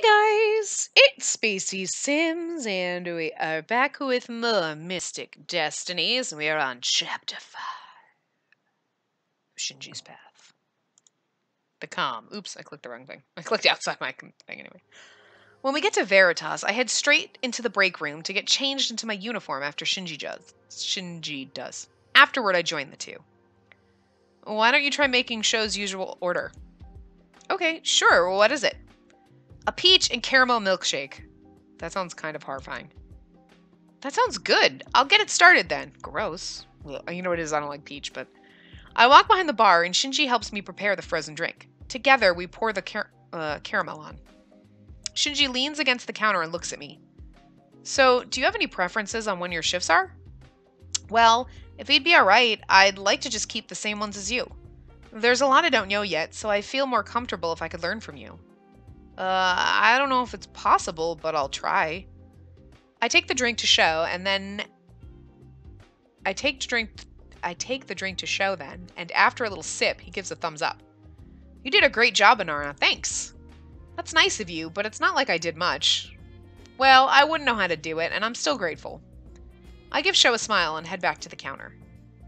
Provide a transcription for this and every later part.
Hey guys, it's Spacey Sims, and we are back with more Mystic Destinies. We are on Chapter 5, Shinji's Path. The Calm. Oops, I clicked the wrong thing. I clicked outside my thing anyway. When we get to Veritas, I head straight into the break room to get changed into my uniform after Shinji does. Afterward, I join the two. Why don't you try making Show's usual order? Okay, sure, what is it? A peach and caramel milkshake. That sounds kind of horrifying. That sounds good. I'll get it started then. Gross. Well, you know what it is, I don't like peach, but... I walk behind the bar and Shinji helps me prepare the frozen drink. Together, we pour the caramel on. Shinji leans against the counter and looks at me. So, do you have any preferences on when your shifts are? Well, if you'd be alright, I'd like to just keep the same ones as you. There's a lot I don't know yet, so I feel more comfortable if I could learn from you. I don't know if it's possible, but I'll try. I take the drink to Show, and then... I take the drink to Show then, and after a little sip, he gives a thumbs up. You did a great job, Inara. Thanks. That's nice of you, but it's not like I did much. Well, I wouldn't know how to do it, and I'm still grateful. I give Show a smile and head back to the counter.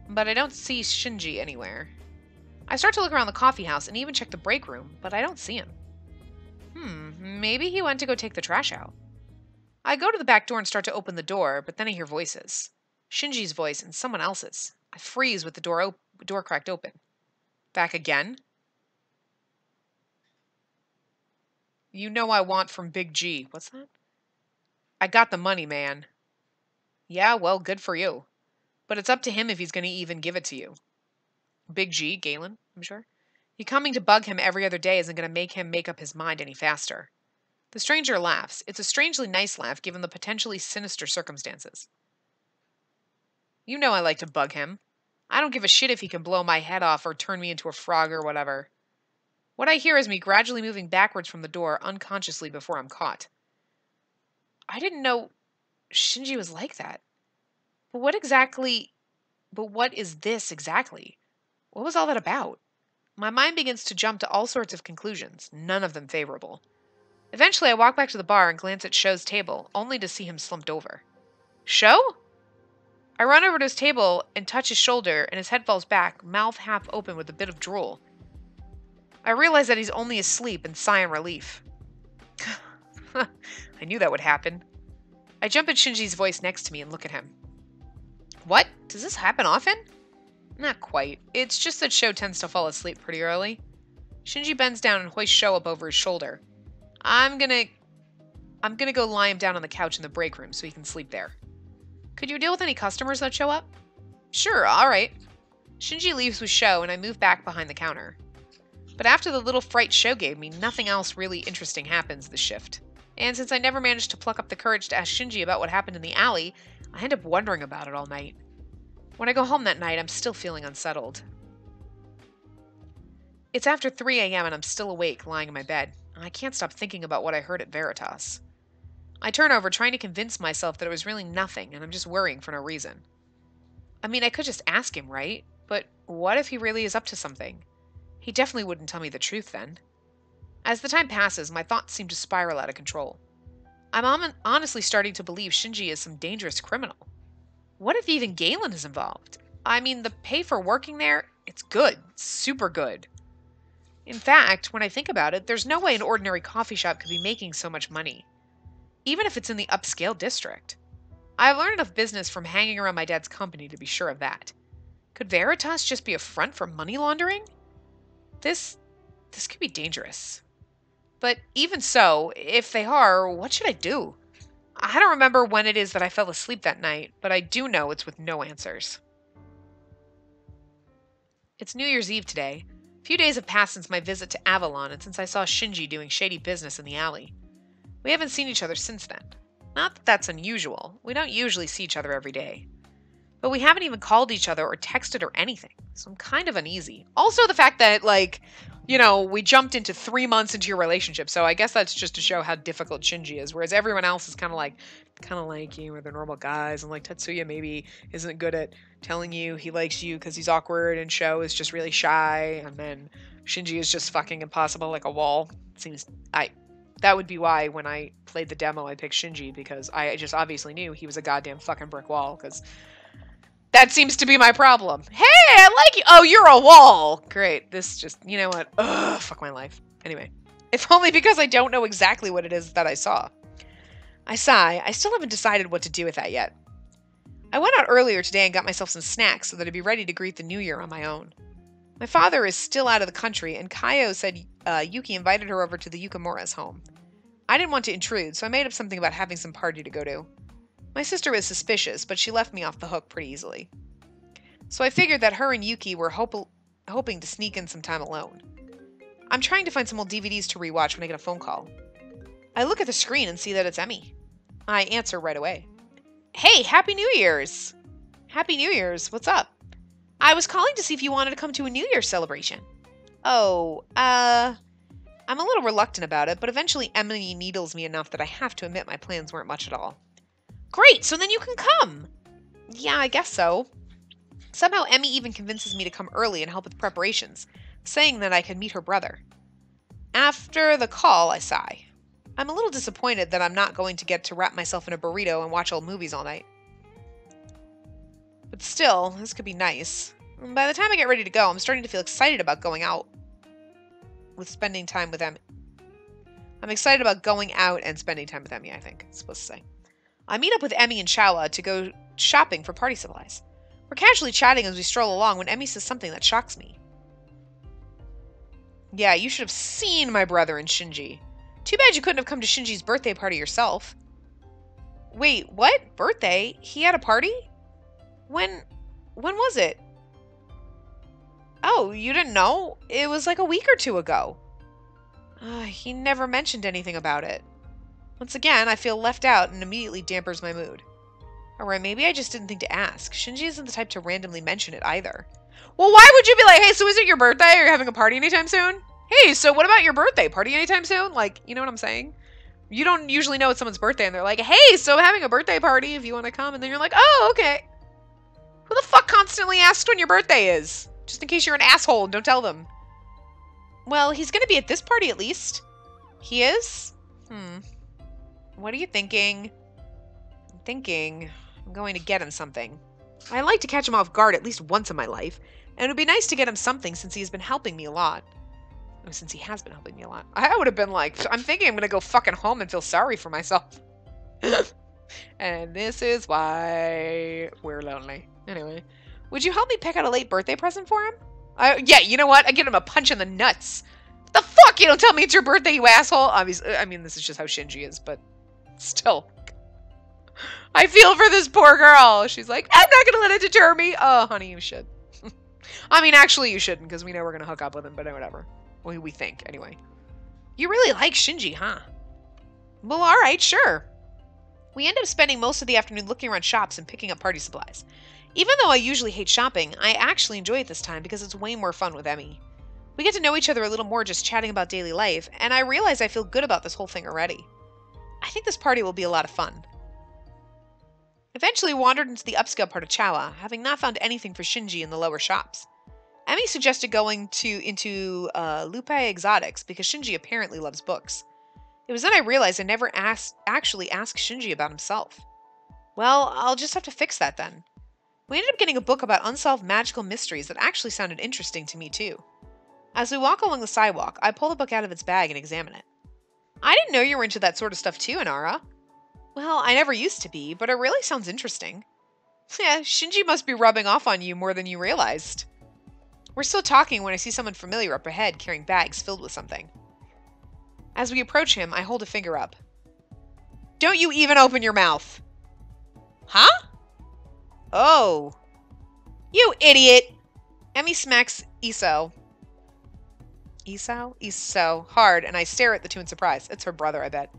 But I don't see Shinji anywhere. I start to look around the coffee house and even check the break room, but I don't see him. Maybe he went to go take the trash out. I go to the back door and start to open the door, but then I hear voices. Shinji's voice and someone else's. I freeze with the door cracked open. Back again? You know I want from Big G. What's that? I got the money, man. Yeah, well, good for you. But it's up to him if he's going to even give it to you. Big G, Galen, I'm sure. You coming to bug him every other day isn't going to make him make up his mind any faster. The stranger laughs. It's a strangely nice laugh given the potentially sinister circumstances. You know I like to bug him. I don't give a shit if he can blow my head off or turn me into a frog or whatever. What I hear is me gradually moving backwards from the door unconsciously before I'm caught. I didn't know Shinji was like that. But what is this exactly? What was all that about? My mind begins to jump to all sorts of conclusions, none of them favorable. Eventually, I walk back to the bar and glance at Show's table, only to see him slumped over. Show? I run over to his table and touch his shoulder, and his head falls back, mouth half open with a bit of drool. I realize that he's only asleep and sigh in relief. I knew that would happen. I jump at Shinji's voice next to me and look at him. What? Does this happen often? Not quite. It's just that Show tends to fall asleep pretty early. Shinji bends down and hoists Show up over his shoulder. I'm gonna go lie him down on the couch in the break room so he can sleep there. Could you deal with any customers that show up? Sure, alright. Shinji leaves with Show and I move back behind the counter. But after the little fright Show gave me, nothing else really interesting happens this shift. And since I never managed to pluck up the courage to ask Shinji about what happened in the alley, I end up wondering about it all night. When I go home that night, I'm still feeling unsettled. It's after 3 a.m. and I'm still awake, lying in my bed. I can't stop thinking about what I heard at Veritas. I turn over, trying to convince myself that it was really nothing, and I'm just worrying for no reason. I mean, I could just ask him, right? But what if he really is up to something? He definitely wouldn't tell me the truth then. As the time passes, my thoughts seem to spiral out of control. I'm honestly starting to believe Shinji is some dangerous criminal. What if even Galen is involved? I mean, the pay for working there, it's good. Super good. In fact, when I think about it, there's no way an ordinary coffee shop could be making so much money. Even if it's in the upscale district. I've learned enough business from hanging around my dad's company to be sure of that. Could Veritas just be a front for money laundering? This could be dangerous. But even so, if they are, what should I do? I don't remember when it is that I fell asleep that night, but I do know it's with no answers. It's New Year's Eve today. A few days have passed since my visit to Avalon and since I saw Shinji doing shady business in the alley. We haven't seen each other since then. Not that that's unusual. We don't usually see each other every day. But we haven't even called each other or texted or anything, so I'm kind of uneasy. Also the fact that, like, you know, we jumped into 3 months into your relationship, so I guess that's just to show how difficult Shinji is, whereas everyone else is kind of like you, or they're normal guys, and like Tetsuya maybe isn't good at telling you he likes you because he's awkward, and Sho is just really shy, and then Shinji is just fucking impossible like a wall. That would be why when I played the demo, I picked Shinji, because I just obviously knew he was a goddamn fucking brick wall, because that seems to be my problem. Hey, I like you. Oh, you're a wall. Great. This just, you know what? Ugh, fuck my life. Anyway, if only because I don't know exactly what it is that I saw. I sigh. I still haven't decided what to do with that yet. I went out earlier today and got myself some snacks so that I'd be ready to greet the new year on my own. My father is still out of the country, and Kaio said Yuki invited her over to the Yukimura's home. I didn't want to intrude, so I made up something about having some party to go to. My sister was suspicious, but she left me off the hook pretty easily. So I figured that her and Yuki were hoping to sneak in some time alone. I'm trying to find some old DVDs to rewatch when I get a phone call. I look at the screen and see that it's Emmy. I answer right away. Hey, Happy New Year's! Happy New Year's, what's up? I was calling to see if you wanted to come to a New Year's celebration. Oh, I'm a little reluctant about it, but eventually Emily needles me enough that I have to admit my plans weren't much at all. Great, so then you can come! Yeah, I guess so. Somehow Emmy even convinces me to come early and help with preparations, saying that I can meet her brother. After the call, I sigh. I'm a little disappointed that I'm not going to get to wrap myself in a burrito and watch old movies all night. But still, this could be nice. By the time I get ready to go, I'm starting to feel excited about going out with spending time with Emmy. I'm excited about going out and spending time with Emmy, I think it's supposed to say. I meet up with Emmy and Chawa to go shopping for party supplies. We're casually chatting as we stroll along when Emmy says something that shocks me. Yeah, you should have seen my brother and Shinji. Too bad you couldn't have come to Shinji's birthday party yourself. Wait, what? Birthday? He had a party? When was it? Oh, you didn't know? It was like a week or two ago. He never mentioned anything about it. Once again, I feel left out and immediately dampers my mood. Alright, maybe I just didn't think to ask. Shinji isn't the type to randomly mention it either. Well, why would you be like, hey, so is it your birthday? Are you having a party anytime soon? Hey, so what about your birthday? Party anytime soon? Like, you know what I'm saying? You don't usually know it's someone's birthday and they're like, hey, so having a birthday party if you want to come. And then you're like, oh, okay. Who the fuck constantly asks when your birthday is? Just in case you're an asshole and don't tell them. Well, he's going to be at this party at least. He is? What are you thinking? I'm thinking I'm going to get him something. I like to catch him off guard at least once in my life, and it would be nice to get him something since he has been helping me a lot. Since he has been helping me a lot. I would have been like, I'm thinking I'm going to go fucking home and feel sorry for myself. And this is why we're lonely. Anyway, would you help me pick out a late birthday present for him? Yeah, you know what? I get him a punch in the nuts. The fuck? You don't tell me it's your birthday, you asshole. Obviously, I mean, this is just how Shinji is, but still. I feel for this poor girl. She's like, I'm not going to let it deter me. Oh, honey, you should. I mean, actually, you shouldn't, because we know we're going to hook up with him, but whatever. Well, we think, anyway. You really like Shinji, huh? Well, alright, sure. We end up spending most of the afternoon looking around shops and picking up party supplies. Even though I usually hate shopping, I actually enjoy it this time because it's way more fun with Emmy. We get to know each other a little more just chatting about daily life, and I realize I feel good about this whole thing already. I think this party will be a lot of fun. Eventually wandered into the upscale part of Chawa, having not found anything for Shinji in the lower shops. Emmy suggested going into Lupe Exotics because Shinji apparently loves books. It was then I realized I never actually asked Shinji about himself. Well, I'll just have to fix that then. We ended up getting a book about unsolved magical mysteries that actually sounded interesting to me too. As we walk along the sidewalk, I pull the book out of its bag and examine it. I didn't know you were into that sort of stuff too, Inara. Well, I never used to be, but it really sounds interesting. Yeah, Shinji must be rubbing off on you more than you realized. We're still talking when I see someone familiar up ahead carrying bags filled with something. As we approach him, I hold a finger up. Don't you even open your mouth! Huh? Oh. You idiot! Emmy smacks Iso hard, and I stare at the two in surprise. It's her brother, I bet.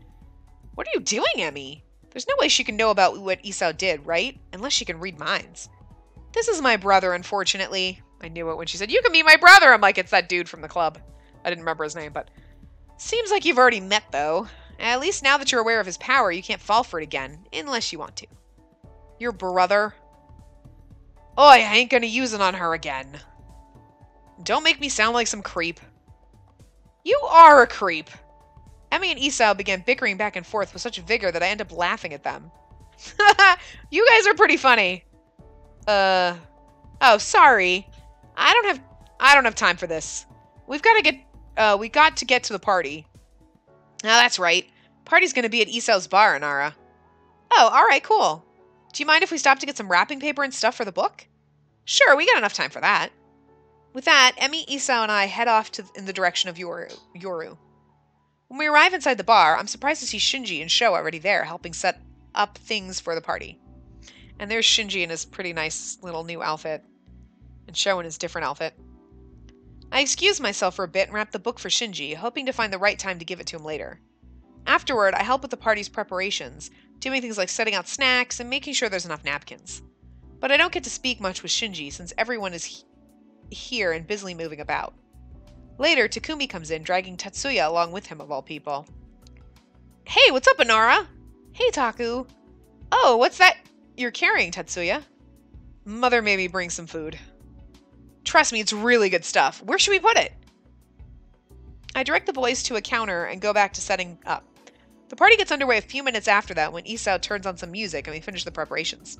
What are you doing, Emmy? There's no way she can know about what Iso did, right? Unless she can read minds. This is my brother, unfortunately. I knew it when she said, you can meet my brother! I'm like, it's that dude from the club. I didn't remember his name, but... Seems like you've already met, though. At least now that you're aware of his power, you can't fall for it again. Unless you want to. Your brother? Oh, I ain't gonna use it on her again. Don't make me sound like some creep. You are a creep. Emmy and Isao began bickering back and forth with such vigor that I ended up laughing at them. You guys are pretty funny. Oh, sorry. I don't have time for this. We got to get to the party. Now that's right. Party's gonna be at Isao's bar, Inara. Oh, alright, cool. Do you mind if we stop to get some wrapping paper and stuff for the book? Sure, we got enough time for that. With that, Emmy, Isao, and I head off in the direction of Yoru. When we arrive inside the bar, I'm surprised to see Shinji and Sho already there, helping set up things for the party. And there's Shinji in his pretty nice little new outfit, and Sho in his different outfit. I excuse myself for a bit and wrap the book for Shinji, hoping to find the right time to give it to him later. Afterward, I help with the party's preparations, doing things like setting out snacks and making sure there's enough napkins. But I don't get to speak much with Shinji since everyone is here and busily moving about. Later, Takumi comes in, dragging Tatsuya along with him of all people. Hey, what's up, Inara? Hey, Taku. Oh, what's that you're carrying, Tatsuya? Mother made me bring some food. Trust me, it's really good stuff. Where should we put it? I direct the boys to a counter and go back to setting up. The party gets underway a few minutes after that when Isao turns on some music and we finish the preparations.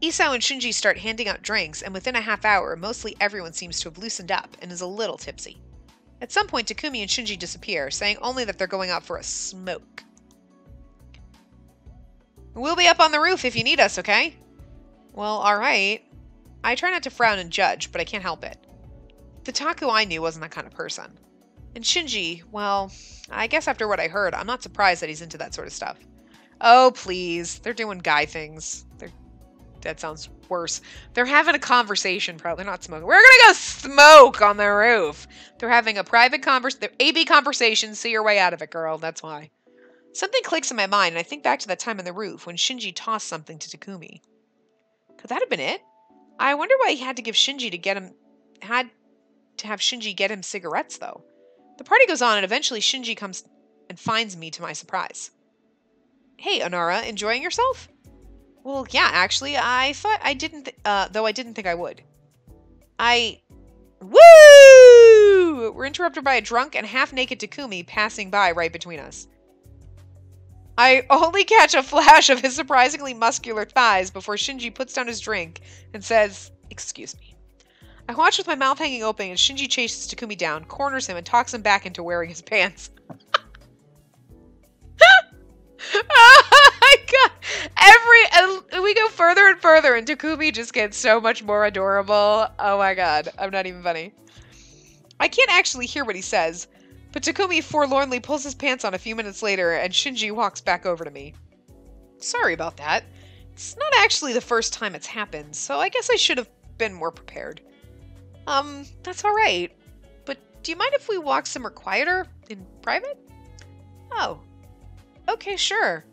Isao and Shinji start handing out drinks, and within a half hour, mostly everyone seems to have loosened up and is a little tipsy. At some point, Takumi and Shinji disappear, saying only that they're going out for a smoke. We'll be up on the roof if you need us, okay? Well, alright. I try not to frown and judge, but I can't help it. The Taku I knew wasn't that kind of person. And Shinji, well, I guess after what I heard, I'm not surprised that he's into that sort of stuff. Oh, please. They're doing guy things. That sounds worse. They're having a conversation, probably not smoking. We're gonna go smoke on the roof. They're having a private AB conversation. See your way out of it, girl. That's why. Something clicks in my mind, and I think back to that time on the roof when Shinji tossed something to Takumi. Could that have been it? I wonder why he had to have Shinji get him cigarettes, though. The party goes on, and eventually Shinji comes and finds me to my surprise. Hey, Inara, enjoying yourself? Well, yeah, actually, I thought I didn't, though I didn't think I would. Woo! We're interrupted by a drunk and half-naked Takumi passing by right between us. I only catch a flash of his surprisingly muscular thighs before Shinji puts down his drink and says, "Excuse me." I watch with my mouth hanging open as Shinji chases Takumi down, corners him, and talks him back into wearing his pants. Oh my god! We go further and further, and Takumi just gets so much more adorable. Oh my god, I'm not even funny. I can't actually hear what he says, but Takumi forlornly pulls his pants on a few minutes later, and Shinji walks back over to me. Sorry about that. It's not actually the first time it's happened, so I guess I should have been more prepared. That's alright. But do you mind if we walk somewhere quieter, in private? Oh. Okay, sure.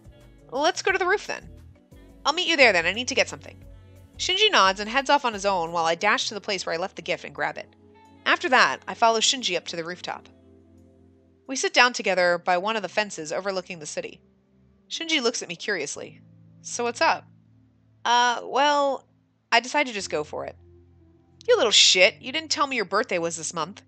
Let's go to the roof then. I'll meet you there then, I need to get something. Shinji nods and heads off on his own while I dash to the place where I left the gift and grab it. After that, I follow Shinji up to the rooftop. We sit down together by one of the fences overlooking the city. Shinji looks at me curiously. So what's up? Well, I decided to just go for it. You little shit, you didn't tell me your birthday was this month.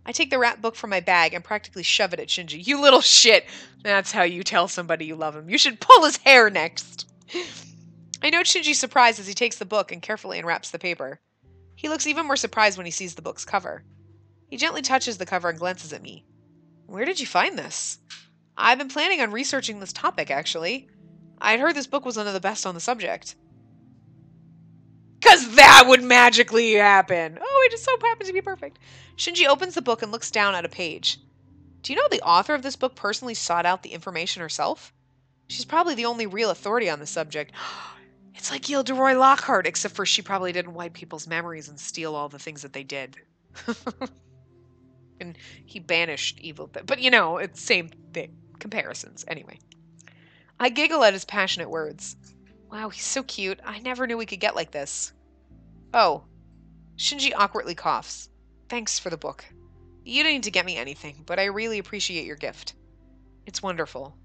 I take the rap book from my bag and practically shove it at Shinji. You little shit! That's how you tell somebody you love him. You should pull his hair next. I note Shinji's surprise as he takes the book and carefully unwraps the paper. He looks even more surprised when he sees the book's cover. He gently touches the cover and glances at me. Where did you find this? I've been planning on researching this topic, actually. I'd heard this book was one of the best on the subject. 'Cause that would magically happen! Oh, it just so happens to be perfect. Shinji opens the book and looks down at a page. Do you know the author of this book personally sought out the information herself? She's probably the only real authority on the subject. It's like Gilderoy Lockhart, except for she probably didn't wipe people's memories and steal all the things that they did. And he banished evil. But you know, it's same thing. Comparisons. Anyway. I giggle at his passionate words. Wow, he's so cute. I never knew we could get like this. Oh. Shinji awkwardly coughs. Thanks for the book. You didn't need to get me anything, but I really appreciate your gift. It's wonderful.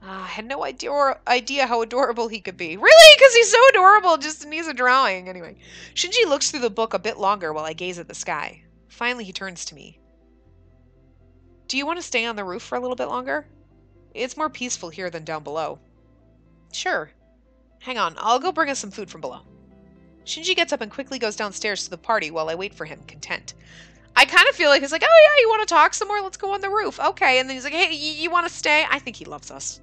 I had no idea how adorable he could be. Really? Because he's so adorable, just needs a drawing. Anyway. Shinji looks through the book a bit longer while I gaze at the sky. Finally, he turns to me. Do you want to stay on the roof for a little bit longer? It's more peaceful here than down below. Sure. Hang on, I'll go bring us some food from below. Shinji gets up and quickly goes downstairs to the party while I wait for him, content. I kind of feel like he's like, oh yeah, you want to talk some more? Let's go on the roof. Okay. And then he's like, hey, you want to stay? I think he loves us.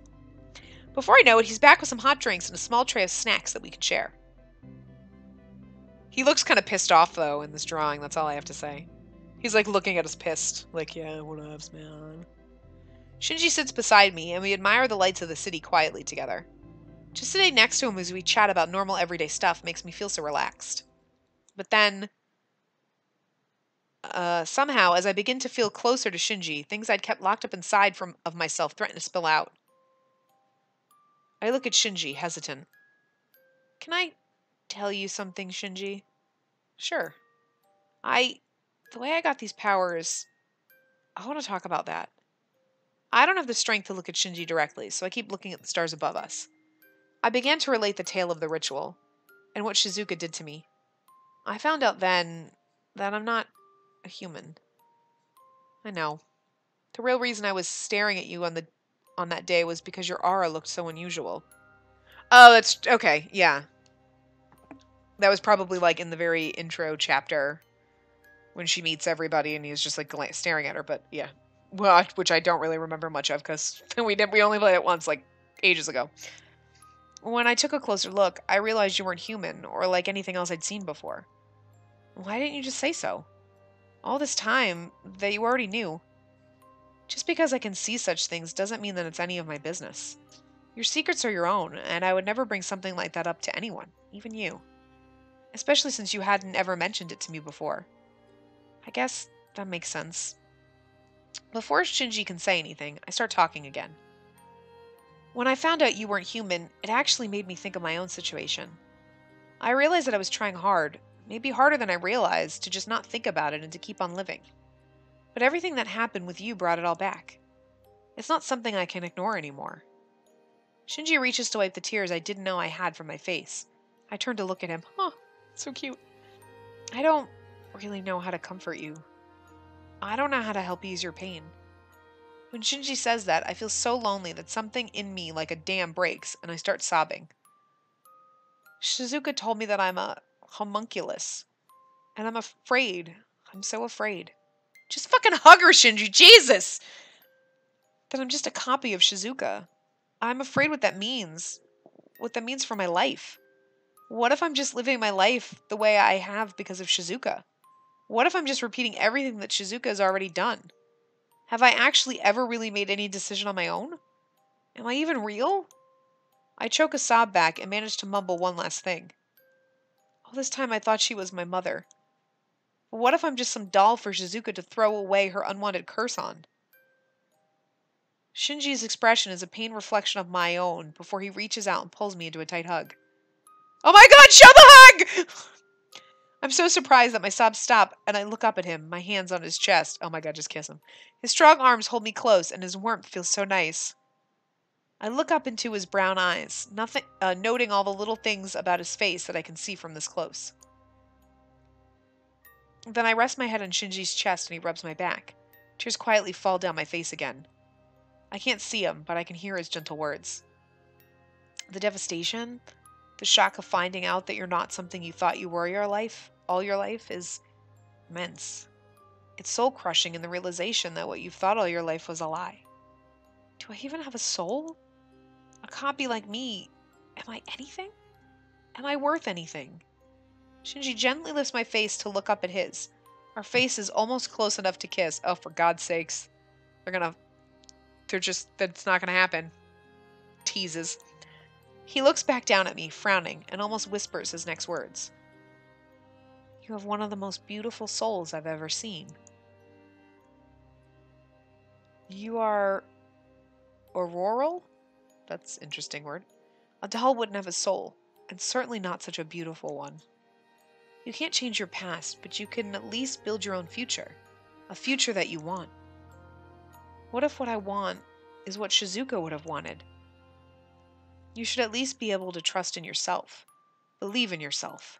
Before I know it, he's back with some hot drinks and a small tray of snacks that we can share. He looks kind of pissed off, though, in this drawing. That's all I have to say. He's like looking at us pissed. Like, yeah, what up, man? Shinji sits beside me, and we admire the lights of the city quietly together. Just sitting next to him as we chat about normal everyday stuff makes me feel so relaxed. But then, somehow, as I begin to feel closer to Shinji, things I'd kept locked up inside of myself threaten to spill out. I look at Shinji, hesitant. Can I tell you something, Shinji? Sure. The way I got these powers, I want to talk about that. I don't have the strength to look at Shinji directly, so I keep looking at the stars above us. I began to relate the tale of the ritual, and what Shizuka did to me. I found out then that I'm not a human. I know. The real reason I was staring at you on that day was because your aura looked so unusual. Oh, that's okay, yeah. That was probably like in the very intro chapter when she meets everybody and he's just like staring at her, but yeah. Well, which I don't really remember much of because we only played it once, like ages ago. When I took a closer look, I realized you weren't human or like anything else I'd seen before. Why didn't you just say so? All this time that you already knew. Just because I can see such things doesn't mean that it's any of my business. Your secrets are your own, and I would never bring something like that up to anyone, even you. Especially since you hadn't ever mentioned it to me before. I guess that makes sense. Before Shinji can say anything, I start talking again. When I found out you weren't human, it actually made me think of my own situation. I realized that I was trying hard, maybe harder than I realized, to just not think about it and to keep on living. But everything that happened with you brought it all back. It's not something I can ignore anymore. Shinji reaches to wipe the tears I didn't know I had from my face. I turn to look at him. Huh, so cute. I don't really know how to comfort you. I don't know how to help ease your pain. When Shinji says that, I feel so lonely that something in me like a dam breaks, and I start sobbing. Shizuka told me that I'm a homunculus, and I'm afraid. I'm so afraid. Just fucking hug her, Shinji, Jesus! That I'm just a copy of Shizuka. I'm afraid what that means. What that means for my life. What if I'm just living my life the way I have because of Shizuka? What if I'm just repeating everything that Shizuka has already done? Have I actually ever really made any decision on my own? Am I even real? I choke a sob back and manage to mumble one last thing. All this time I thought she was my mother. But what if I'm just some doll for Shizuka to throw away her unwanted curse on? Shinji's expression is a pained reflection of my own before he reaches out and pulls me into a tight hug. Oh my god, show the hug! I'm so surprised that my sobs stop, and I look up at him, my hands on his chest. Oh my god, just kiss him. His strong arms hold me close, and his warmth feels so nice. I look up into his brown eyes, noting all the little things about his face that I can see from this close. Then I rest my head on Shinji's chest, and he rubs my back. Tears quietly fall down my face again. I can't see him, but I can hear his gentle words. The devastation, the shock of finding out that you're not something you thought you were all your life, is immense. It's soul-crushing in the realization that what you've thought all your life was a lie. Do I even have a soul? A copy like me, am I anything? Am I worth anything? Shinji gently lifts my face to look up at his. Our faces almost close enough to kiss. Oh, for God's sakes. That's not gonna happen. Teases. He looks back down at me, frowning, and almost whispers his next words. You have one of the most beautiful souls I've ever seen. You are auroral? That's an interesting word. A doll wouldn't have a soul, and certainly not such a beautiful one. You can't change your past, but you can at least build your own future. A future that you want. What if what I want is what Shizuka would have wanted? You should at least be able to trust in yourself. Believe in yourself.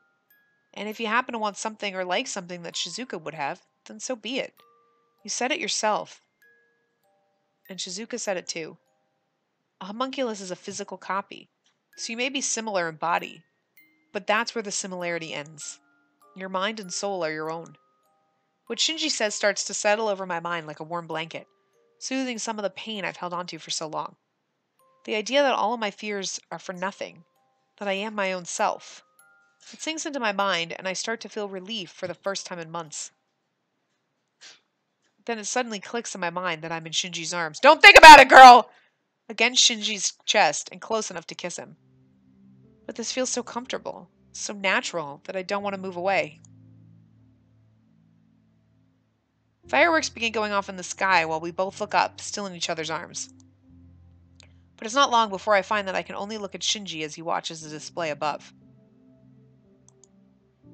And if you happen to want something or like something that Shizuka would have, then so be it. You said it yourself. And Shizuka said it too. A homunculus is a physical copy, so you may be similar in body, but that's where the similarity ends. Your mind and soul are your own. What Shinji says starts to settle over my mind like a warm blanket, soothing some of the pain I've held onto for so long. The idea that all of my fears are for nothing, that I am my own self. It sinks into my mind, and I start to feel relief for the first time in months. Then it suddenly clicks in my mind that I'm in Shinji's arms. Don't think about it, girl! Against Shinji's chest and close enough to kiss him. But this feels so comfortable, so natural, that I don't want to move away. Fireworks begin going off in the sky while we both look up, still in each other's arms. But it's not long before I find that I can only look at Shinji as he watches the display above.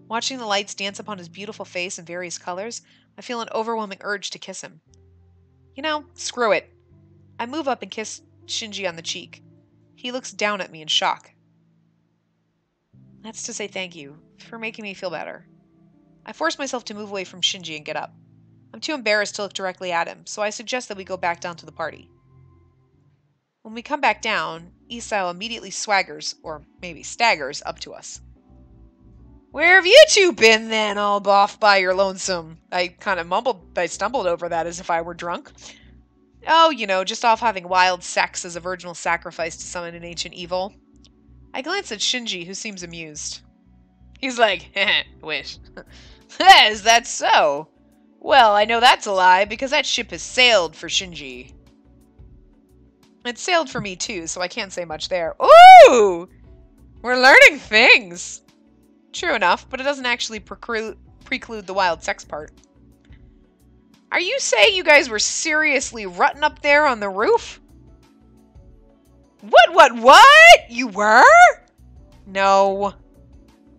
Watching the lights dance upon his beautiful face in various colors, I feel an overwhelming urge to kiss him. You know, screw it. I move up and kiss Shinji on the cheek. He looks down at me in shock. That's to say thank you for making me feel better. I force myself to move away from Shinji and get up. I'm too embarrassed to look directly at him, so I suggest that we go back down to the party. When we come back down, Isao immediately swaggers, or maybe staggers, up to us. Where have you two been then, all off by your lonesome? I stumbled over that as if I were drunk. Oh, you know, just off having wild sex as a virginal sacrifice to summon an ancient evil. I glance at Shinji, who seems amused. He's like, heh, wish. Is that so? Well, I know that's a lie, because that ship has sailed for Shinji. It sailed for me too, so I can't say much there. Ooh! We're learning things! True enough, but it doesn't actually preclude the wild sex part. Are you saying you guys were seriously rutting up there on the roof? What? You were? No.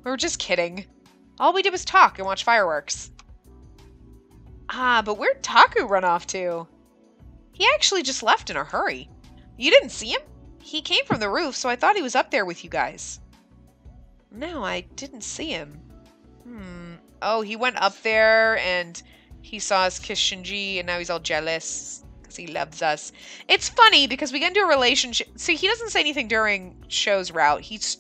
We were just kidding. All we did was talk and watch fireworks. Ah, but where'd Taku run off to? He actually just left in a hurry. You didn't see him? He came from the roof, so I thought he was up there with you guys. No, I didn't see him. Oh, he went up there and he saw us kiss Shinji and now he's all jealous because he loves us. It's funny because we get into a relationship. See, he doesn't say anything during show's route. It's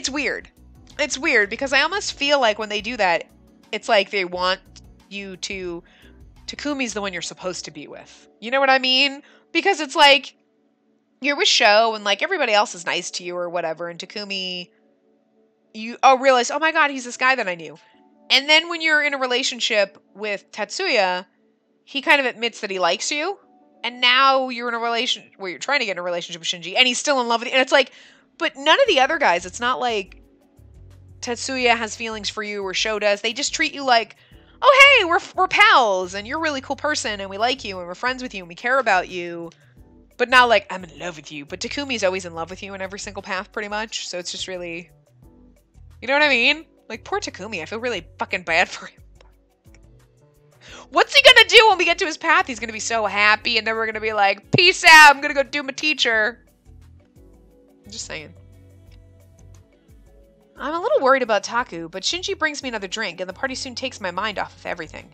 weird. It's weird because I almost feel like when they do that, it's like they want you to... Takumi's the one you're supposed to be with. You know what I mean? Because it's like, you're with Sho and like everybody else is nice to you or whatever, and Takumi, you realize, oh my god, he's this guy that I knew. And then when you're in a relationship with Tatsuya, he kind of admits that he likes you, and now you're in a relationship where you're trying to get in a relationship with Shinji, and he's still in love with you, and it's like, but none of the other guys, it's not like Tatsuya has feelings for you or Sho does. They just treat you like, oh hey, we're pals, and you're a really cool person, and we like you, and we're friends with you, and we care about you. But not like, I'm in love with you. But Takumi's always in love with you in every single path, pretty much. So it's just really... You know what I mean? Like, poor Takumi. I feel really fucking bad for him. What's he gonna do when we get to his path? He's gonna be so happy, and then we're gonna be like, peace out, I'm gonna go do my teacher. I'm just saying. I'm a little worried about Taku, but Shinji brings me another drink, and the party soon takes my mind off of everything.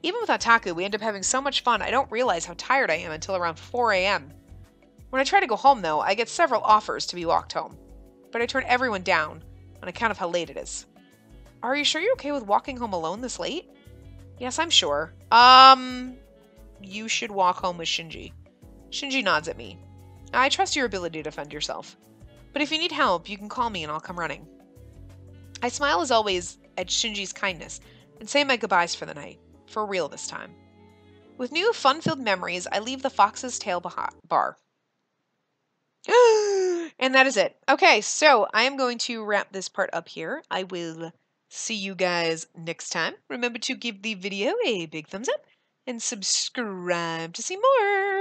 Even without Taku, we end up having so much fun, I don't realize how tired I am until around 4 a.m. When I try to go home, though, I get several offers to be walked home. But I turn everyone down, on account of how late it is. Are you sure you're okay with walking home alone this late? Yes, I'm sure. You should walk home with Shinji. Shinji nods at me. I trust your ability to defend yourself. But if you need help, you can call me and I'll come running. I smile as always at Shinji's kindness, and say my goodbyes for the night. For real this time. With new fun-filled memories, I leave the Fox's Tail bar. And that is it. Okay, so I am going to wrap this part up here. I will see you guys next time. Remember to give the video a big thumbs up and subscribe to see more.